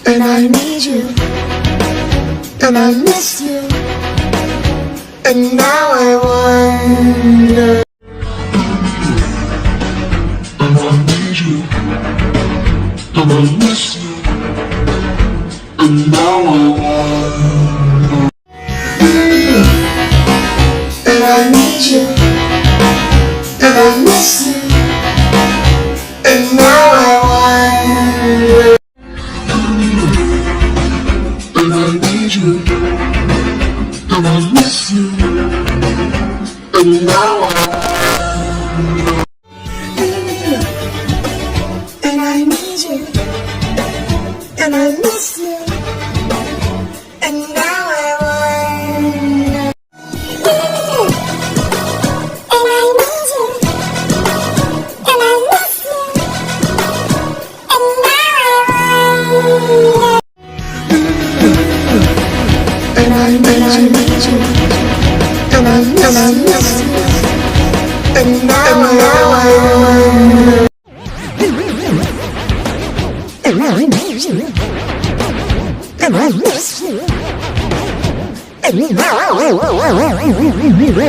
And I need you, and I miss you, and now I wonder. And I need you, and I miss you, and now I wonder. And I need you, and I miss you, and now I wonder. And I need you, and I miss you, and now I wonder. And I need you, and I miss you, and now I wonder. And I need you, and I miss you, and now I wonder. And I need you, and I miss you, and now I wonder. And I need you, and I miss you, and now I wonder.